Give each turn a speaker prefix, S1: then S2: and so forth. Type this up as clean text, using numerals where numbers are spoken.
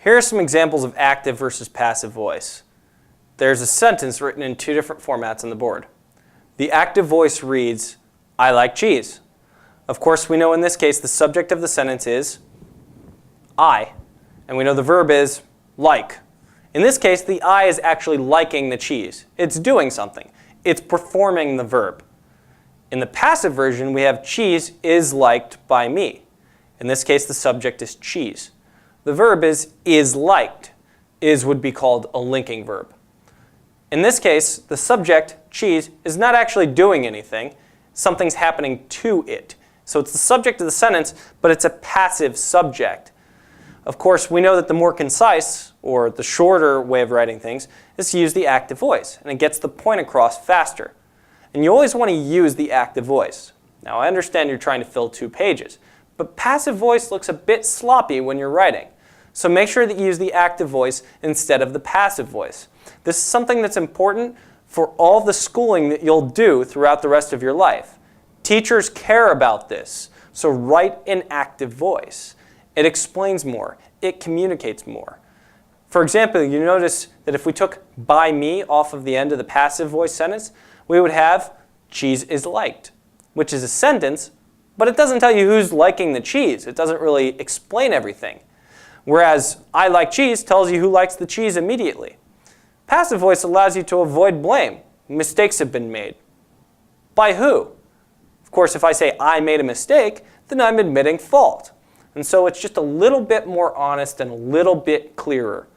S1: Here are some examples of active versus passive voice. There's a sentence written in two different formats on the board. The active voice reads, "I like cheese." Of course, we know in this case the subject of the sentence is I, and we know the verb is like. In this case, the I is actually liking the cheese. It's doing something. It's performing the verb. In the passive version, we have cheese is liked by me. In this case, the subject is cheese. The verb is liked. Is would be called a linking verb. In this case, the subject, cheese, is not actually doing anything. Something's happening to it. So it's the subject of the sentence, but it's a passive subject. Of course, we know that the more concise, or the shorter way of writing things, is to use the active voice, and it gets the point across faster. And you always want to use the active voice. Now, I understand you're trying to fill 2 pages, but passive voice looks a bit sloppy when you're writing. So make sure that you use the active voice instead of the passive voice. This is something that's important for all the schooling that you'll do throughout the rest of your life. Teachers care about this, so write in active voice. It explains more. It communicates more. For example, you notice that if we took by me off of the end of the passive voice sentence, we would have cheese is liked, which is a sentence, but it doesn't tell you who's liking the cheese. It doesn't really explain everything. Whereas I like cheese tells you who likes the cheese immediately. Passive voice allows you to avoid blame. Mistakes have been made. By who? Of course, if I say I made a mistake, then I'm admitting fault. And so it's just a little bit more honest and a little bit clearer.